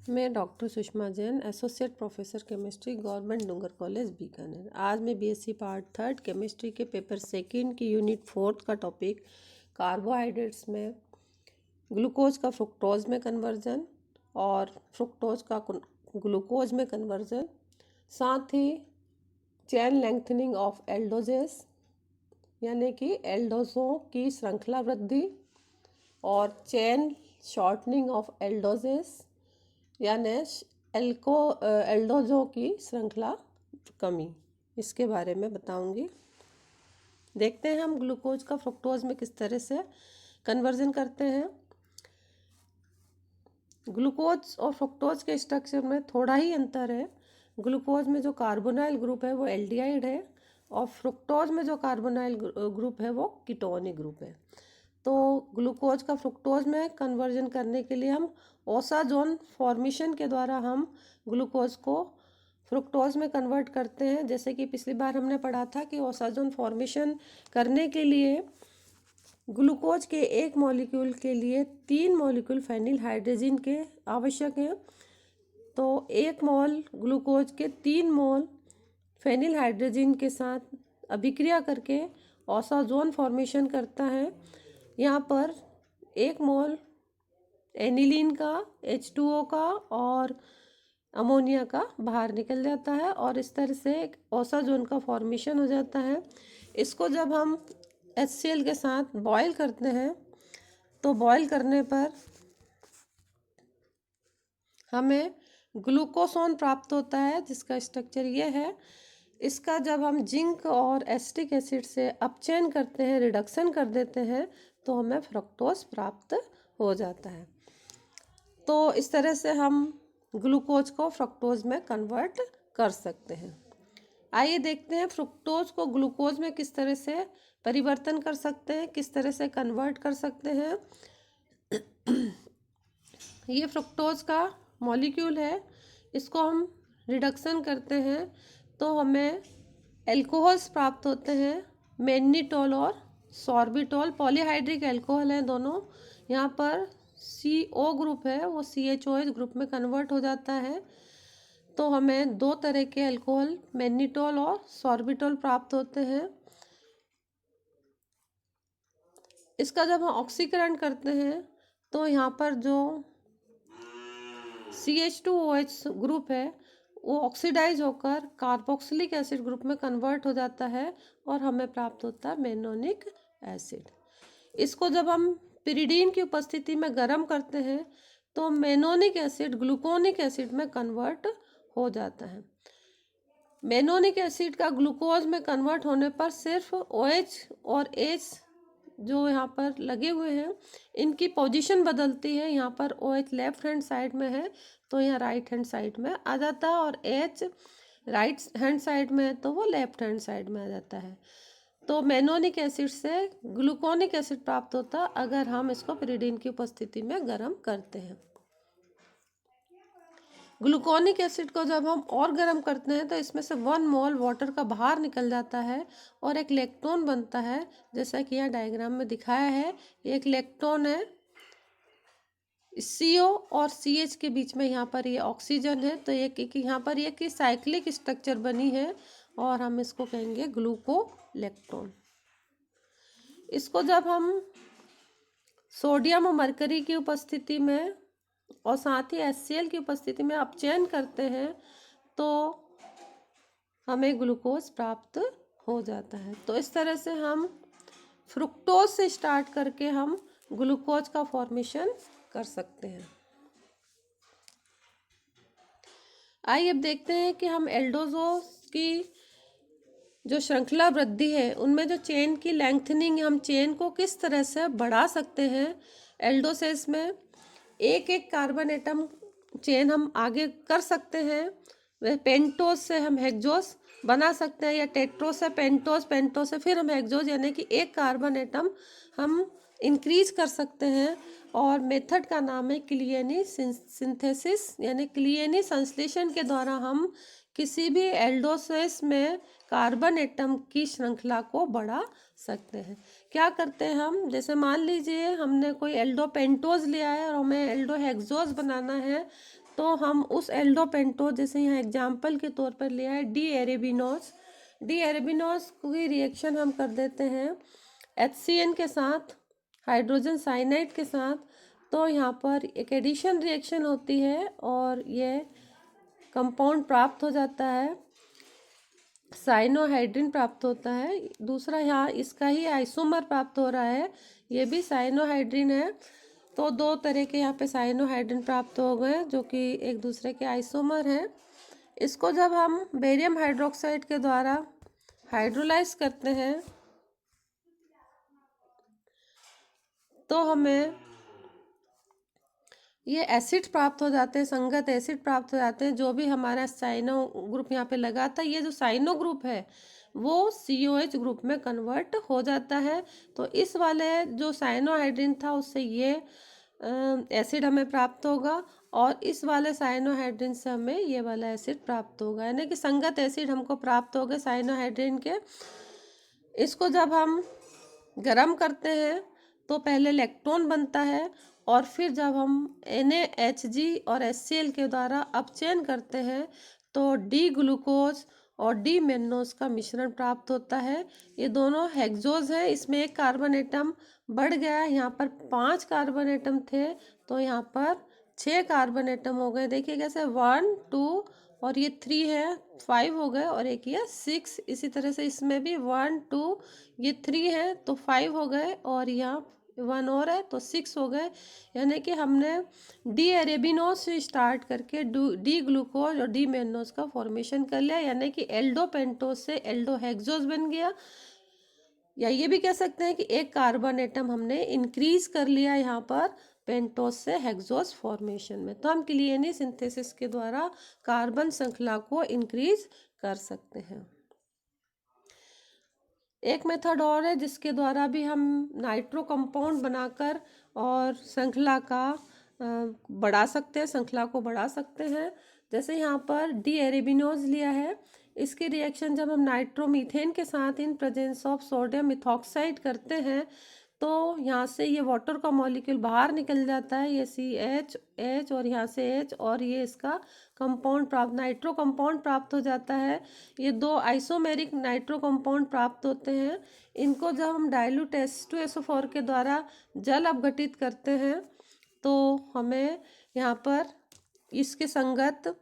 मैं doctor Sushma Jain, associate professor chemistry, government Dungar college Bikaner. आज मैं बीएससी पार्ट 3 केमिस्ट्री के पेपर सेकंड की यूनिट 4 का टॉपिक कार्बोहाइड्रेट्स में ग्लूकोज का फ्रुक्टोज में कन्वर्जन और फ्रुक्टोज का ग्लूकोज में कन्वर्जन, साथ ही चेन लेंथनिंग ऑफ एल्डोजेस यानी कि एल्डोजों की श्रृंखला वृद्धि और चेन शॉर्टनिंग ऑफ एल्डोजेस यानी एल्डोजों की श्रृंखला कमी, इसके बारे में बताऊंगी। देखते हैं हम ग्लूकोज का फ्रुक्टोज में किस तरह से कन्वर्जन करते हैं। ग्लूकोज और फ्रुक्टोज के स्ट्रक्चर में थोड़ा ही अंतर है। ग्लूकोज में जो कार्बोनाइल ग्रुप है वो एल्डिहाइड है और फ्रुक्टोज में जो कार्बोनाइल ग्रुप है वो कीटोनिक ग्रुप है। तो ग्लूकोज का फ्रुक्टोज में कन्वर्जन करने के लिए हम ओसाजोन फॉर्मेशन के द्वारा हम ग्लूकोज को फ्रुक्टोज में कन्वर्ट करते हैं। जैसे कि पिछली बार हमने पढ़ा था कि ओसाजोन फॉर्मेशन करने के लिए ग्लूकोज के एक मॉलिक्यूल के लिए 3 मॉलिक्यूल फेनिल हाइड्रोजन के आवश्यक हैं। तो 1 मोल ग्लूकोज के 3 मोल फेनिल हाइड्रोजन के साथ अभिक्रिया करके ओसाजोन फॉर्मेशन करता है। यहाँ पर 1 मोल एनिलीन का, H2O का और अमोनिया का बाहर निकल जाता है और इस तरह से एक ओसाजोन का फॉर्मेशन हो जाता है। इसको जब हम HCl के साथ बॉयल करते हैं तो बॉयल करने पर हमें ग्लूकोसोन प्राप्त होता है, जिसका स्ट्रक्चर ये है। इसका जब हम जिंक और एसिटिक एसिड से अपचयन करते हैं, रिडक्शन कर देते हैं, तो हमें फ्रक्टोज प्राप्त हो जाता है। तो इस तरह से हम ग्लूकोज को फ्रक्टोज में कन्वर्ट कर सकते हैं। आइए देखते हैं फ्रुक्टोज को ग्लूकोज में किस तरह से परिवर्तन कर सकते हैं, किस तरह से कन्वर्ट कर सकते हैं। ये फ्रुक्टोज का मॉलिक्यूल है, इसको हम रिडक्शन करते हैं तो हमें एल्कोहल्स प्राप्त होते हैं, मैग्नीटोल और सॉर्बिटोल। पॉलीहाइड्रिक एल्कोहल हैं दोनों। यहाँ पर CO ग्रुप है वो CHOH ग्रुप में कन्वर्ट हो जाता है। तो हमें 2 तरह के अल्कोहल मैग्नीटोल और सॉर्बिटोल प्राप्त होते हैं। इसका जब हम ऑक्सीकरण करते हैं तो यहाँ पर जो CH2OH ग्रुप है वो ऑक्सीडाइज होकर कार्बोक्सिलिक एसिड ग्रुप में कन्वर्ट हो जाता है और हमें प्राप्त होता है मेनोनिक एसिड। इसको जब हम पिरिडीन की उपस्थिति में गर्म करते हैं तो मेनोनिक एसिड ग्लूकोनिक एसिड में कन्वर्ट हो जाता है। मेनोनिक एसिड का ग्लूकोज में कन्वर्ट होने पर सिर्फ OH और H जो यहाँ पर लगे हुए हैं इनकी पोजीशन बदलती है। यहाँ पर OH लेफ्ट हैंड साइड में है तो यहाँ राइट हैंड साइड में आ जाता है और H राइट हैंड साइड में है तो वो लेफ्ट हैंड साइड में आ जाता है। तो मेनोनिक एसिड से ग्लूकोनिक एसिड प्राप्त होता है अगर हम इसको पिरिडीन की उपस्थिति में गर्म करते हैं। ग्लूकोनिक एसिड को जब हम और गर्म करते हैं तो इसमें से 1 मोल वाटर का बाहर निकल जाता है और एक लेक्टोन बनता है, जैसा कि यहाँ डायग्राम में दिखाया है। एक लेक्टोन है, CO और CH के बीच में यहाँ पर ये ऑक्सीजन है। तो यहाँ पर ये की साइक्लिक स्ट्रक्चर बनी है और हम इसको कहेंगे ग्लूकोलेक्टोन। इसको जब हम सोडियम और मरकरी की उपस्थिति में और साथ ही HCl की उपस्थिति में अपचयन करते हैं तो हमें ग्लूकोज प्राप्त हो जाता है। तो इस तरह से हम फ्रुक्टोज से स्टार्ट करके हम ग्लूकोज का फॉर्मेशन कर सकते हैं। आइए अब देखते हैं कि हम एल्डोजोस की जो श्रृंखला वृद्धि है उनमें जो चेन की लेंथनिंग, हम चेन को किस तरह से बढ़ा सकते हैं। एल्डोसेस में एक कार्बन एटम चेन हम आगे कर सकते हैं। वह पेंटोज से हम हेक्सोज बना सकते हैं या टेट्रोज से पेंटोज, पेंटोज से फिर हम हेक्सोज, यानी कि एक कार्बन एटम हम इंक्रीज कर सकते हैं। और मेथड का नाम है क्लियनी सिंथेसिस, यानी क्लियनी संश्लेषण के द्वारा हम किसी भी एल्डोसेस में कार्बन एटम की श्रृंखला को बढ़ा सकते हैं। क्या करते हैं हम, जैसे मान लीजिए हमने कोई एल्डोपेंटोज लिया है और हमें एल्डोहेक्सोज बनाना है तो हम उस एल्डोपेंटोज, जैसे यहाँ एग्जाम्पल के तौर पर लिया है डी एरेबिनोज, डी एरेबिनोज की रिएक्शन हम कर देते हैं HCN के साथ, हाइड्रोजन साइनाइड के साथ। तो यहाँ पर एक एडिशन रिएक्शन होती है और ये कंपाउंड प्राप्त हो जाता है, साइनोहाइड्रिन प्राप्त होता है। दूसरा यहाँ इसका ही आइसोमर प्राप्त हो रहा है, ये भी साइनोहाइड्रिन है। तो दो तरह के यहाँ पे साइनोहाइड्रिन प्राप्त हो गए जो कि एक दूसरे के आइसोमर हैं। इसको जब हम बेरियम हाइड्रोक्साइड के द्वारा हाइड्रोलाइज करते हैं तो हमें ये एसिड प्राप्त हो जाते हैं, संगत एसिड प्राप्त हो जाते हैं। जो भी हमारा साइनो ग्रुप यहाँ पे लगा था, ये जो साइनो ग्रुप है वो COH ग्रुप में कन्वर्ट हो जाता है। तो इस वाले जो साइनोहाइड्रिन था उससे ये एसिड हमें प्राप्त होगा और इस वाले साइनोहाइड्रिन से हमें ये वाला एसिड प्राप्त होगा, यानी कि संगत एसिड हमको प्राप्त हो गए साइनोहाइड्रिन के। इसको जब हम गर्म करते हैं तो पहले इलेक्ट्रॉन बनता है और फिर जब हम NaHG और HCl के द्वारा अपचयन करते हैं तो डी ग्लूकोज और डी मेन्नोज का मिश्रण प्राप्त होता है। ये दोनों हेक्सोज है, इसमें एक कार्बन एटम बढ़ गया है, यहाँ पर 5 कार्बन एटम थे तो यहाँ पर 6 कार्बन एटम हो गए। देखिए कैसे 1 2 और ये 3 है, 5 हो गए और एक ये 6। इसी तरह से इसमें भी 1 2 ये 3 है तो 5 हो गए और यहाँ 1 और है तो 6 हो गए। यानी कि हमने डी एरेबिनोज से स्टार्ट करके डी ग्लूकोज और डी मेन्नोज का फॉर्मेशन कर लिया, यानी कि एल्डोपेंटोज से एल्डोहेक्सोज बन गया। या ये भी कह सकते हैं कि एक कार्बन एटम हमने इंक्रीज कर लिया यहाँ पर पेंटोज से हेक्सोज फॉर्मेशन में। तो हम क्लियनी सिंथेसिस के द्वारा कार्बन श्रृंखला को इंक्रीज कर सकते हैं। एक मेथड और है जिसके द्वारा भी हम नाइट्रो कंपाउंड बनाकर और श्रृंखला का बढ़ा सकते हैं, श्रृंखला को बढ़ा सकते हैं। जैसे यहाँ पर डी एरेबिनोज लिया है, इसकी रिएक्शन जब हम नाइट्रोमीथेन के साथ in presence of sodium methoxide करते हैं तो यहाँ से ये वाटर का मॉलिक्यूल बाहर निकल जाता है, ये CH और यहाँ से H और ये इसका कंपाउंड प्राप्त नाइट्रो कंपाउंड प्राप्त हो जाता है। ये दो आइसोमेरिक नाइट्रो कंपाउंड प्राप्त होते हैं। इनको जब हम डाइल्यूट H2SO4 के द्वारा जल अपघटित करते हैं तो हमें यहाँ पर इसके संगत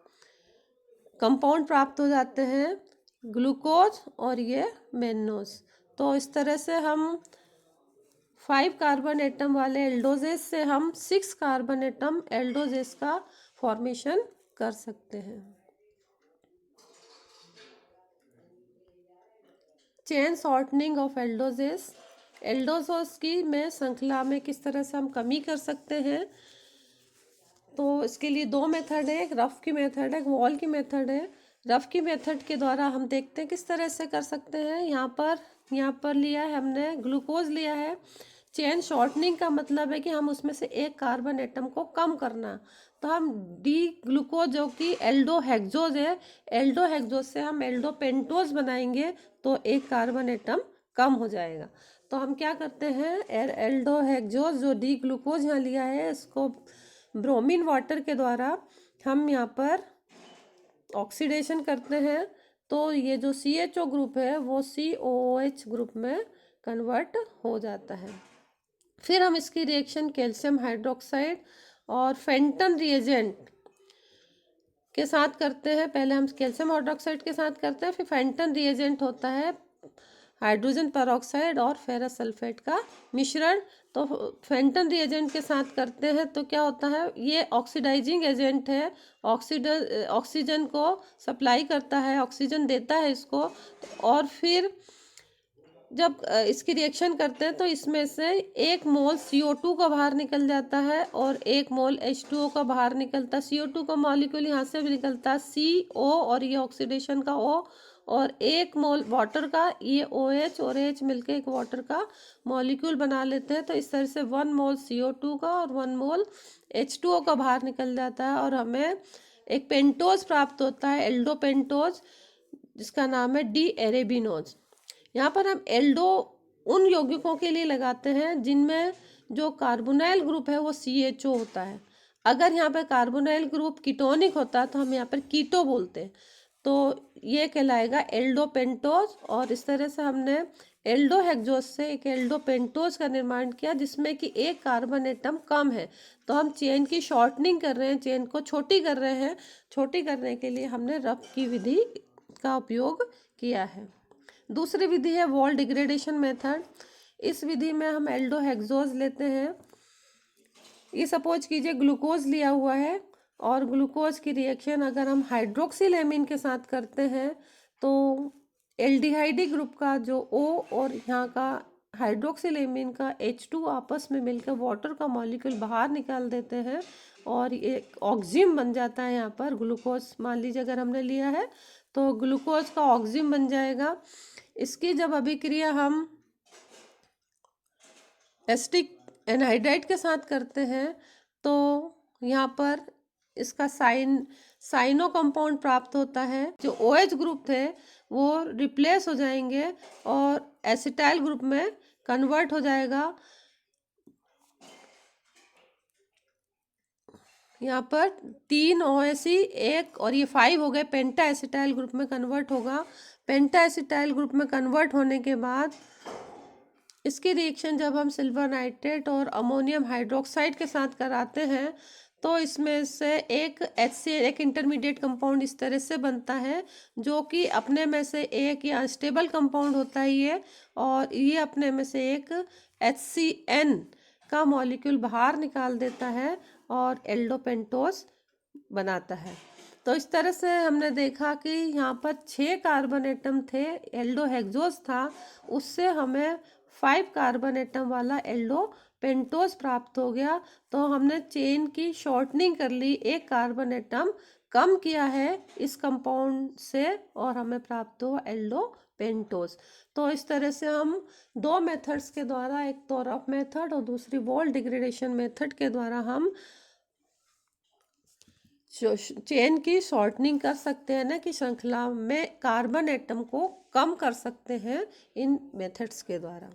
कंपाउंड प्राप्त हो जाते हैं, ग्लूकोज और ये मेन्नोज। तो इस तरह से हम 5 कार्बन एटम वाले एल्डोजेस से हम 6 कार्बन एटम एल्डोजेस का फॉर्मेशन कर सकते हैं। चेन शॉर्टनिंग ऑफ एल्डोजेस, एल्डोजेस की में श्रृंखला में किस तरह से हम कमी कर सकते हैं। तो इसके लिए दो मेथड है, एक रफ की मेथड है, एक वॉल की मेथड है। रफ की मेथड के द्वारा हम देखते हैं किस तरह से कर सकते हैं। यहाँ पर लिया है हमने ग्लूकोज लिया है। चेन शॉर्टनिंग का मतलब है कि हम उसमें से एक कार्बन एटम को कम करना। तो हम डी ग्लूकोज जो कि एल्डोहेक्सोज है, एल्डोहेक्सोज से हम एल्डोपेंटोज बनाएंगे तो एक कार्बन एटम कम हो जाएगा। तो हम क्या करते हैं, एल्डोहेक्सोज जो डी ग्लूकोज यहाँ लिया है इसको ब्रोमीन वाटर के द्वारा हम यहाँ पर ऑक्सीडेशन करते हैं तो ये जो CHO ग्रुप है वो COOH ग्रुप में कन्वर्ट हो जाता है। फिर हम इसकी रिएक्शन कैल्शियम हाइड्रोक्साइड और फेंटन रिएजेंट के साथ करते हैं। पहले हम कैल्शियम हाइड्रोक्साइड के साथ करते हैं, फिर फेंटन रिएजेंट होता है हाइड्रोजन पेरोक्साइड और फेरस सल्फेट का मिश्रण। तो फेंटन रिएजेंट के साथ करते हैं तो क्या होता है, ये ऑक्सीडाइजिंग एजेंट है, ऑक्सीजन को सप्लाई करता है, ऑक्सीजन देता है इसको। और फिर जब इसकी रिएक्शन करते हैं तो इसमें से 1 मोल CO2 का बाहर निकल जाता है और 1 मोल H2O का बाहर निकलता है। CO2 का मॉलिक्यूल यहाँ से भी निकलता है CO और ये ऑक्सीडेशन का O, और 1 मोल वाटर का, ये OH और H मिलके एक वाटर का मॉलिक्यूल बना लेते हैं। तो इस तरह से 1 मोल CO2 का और 1 मोल H2O का बाहर निकल जाता है और हमें एक पेंटोज प्राप्त होता है, एल्डोपेंटोज, जिसका नाम है डी एरेबिनोज। यहाँ पर हम एल्डो उन यौगिकों के लिए लगाते हैं जिनमें जो कार्बोनाइल ग्रुप है वो CHO होता है। अगर यहाँ पे कार्बोनाइल ग्रुप कीटोनिक होता तो हम यहाँ पर कीटो बोलते, तो ये कहलाएगा एल्डोपेंटोज। और इस तरह से हमने एल्डोहेक्सोज से एक एल्डोपेंटोज का निर्माण किया जिसमें कि एक कार्बन एटम कम है। तो हम चेन की शॉर्टनिंग कर रहे हैं, चेन को छोटी कर रहे हैं। छोटी करने के लिए हमने रफ की विधि का उपयोग किया है। दूसरी विधि है वॉल डिग्रेडेशन मेथड। इस विधि में हम एल्डोहेक्सोज लेते हैं। ये सपोज कीजिए ग्लूकोज लिया हुआ है और ग्लूकोज की रिएक्शन अगर हम हाइड्रोक्सिलेमिन के साथ करते हैं तो एल्डिहाइडी ग्रुप का जो O और यहाँ का हाइड्रोक्सिलेमिन का H2 आपस में मिलकर वाटर का मॉलिक्यूल बाहर निकाल देते हैं और एक ऑक्जिम बन जाता है। यहाँ पर ग्लूकोज मान लीजिए अगर हमने लिया है तो ग्लूकोज का ऑक्जिम बन जाएगा। इसकी जब अभिक्रिया हम एसिटिक एनहाइड्राइड के साथ करते हैं तो यहाँ पर इसका साइनो कंपाउंड प्राप्त होता है। जो OH ग्रुप थे वो रिप्लेस हो जाएंगे और एसिटाइल ग्रुप में कन्वर्ट हो जाएगा। यहाँ पर 3 OSE एक और ये 5 हो गए, पेंटा एसिटाइल ग्रुप में कन्वर्ट होगा। पेंटा एसिटाइल ग्रुप में कन्वर्ट होने के बाद इसकी रिएक्शन जब हम सिल्वर नाइट्रेट और अमोनियम हाइड्रोक्साइड के साथ कराते हैं तो इसमें से एक HCl एक इंटरमीडिएट कंपाउंड इस तरह से बनता है जो कि अपने में से एक या अनस्टेबल कंपाउंड होता है ये, और ये अपने में से एक HCN का मॉलिक्यूल बाहर निकाल देता है और एल्डोपेंटोज बनाता है। तो इस तरह से हमने देखा कि यहाँ पर 6 कार्बन एटम थे, एल्डोहेक्सोज था, उससे हमें 5 कार्बन एटम वाला एल्डोपेंटोज प्राप्त हो गया। तो हमने चेन की शॉर्टनिंग कर ली, एक कार्बन एटम कम किया है इस कंपाउंड से और हमें प्राप्त हुआ एल्डोपेंटोज। तो इस तरह से हम 2 मेथड्स के द्वारा, एक तो रफ मेथड और दूसरी वॉल डिग्रेडेशन मेथड के द्वारा हम चेन की शॉर्टनिंग कर सकते हैं ना कि श्रृंखला में कार्बन एटम को कम कर सकते हैं इन मेथड्स के द्वारा।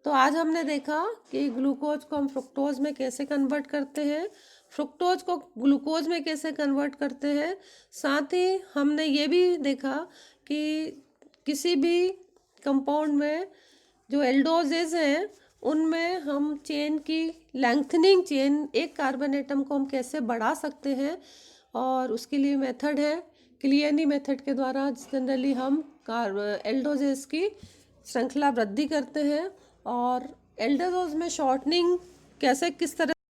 तो आज हमने देखा कि ग्लूकोज को हम फ्रुक्टोज में कैसे कन्वर्ट करते हैं, फ्रुक्टोज को ग्लूकोज में कैसे कन्वर्ट करते हैं। साथ ही हमने ये भी देखा कि किसी भी कंपाउंड में जो एल्डोजेज हैं उनमें हम चेन की लेंथनिंग, चेन एक कार्बन एटम को हम कैसे बढ़ा सकते हैं, और उसके लिए मेथड है क्लियरनी मेथड के द्वारा। जनरली हम एल्डोजेज की श्रृंखला वृद्धि करते हैं और एल्डोजेज में शॉर्टनिंग कैसे किस तरह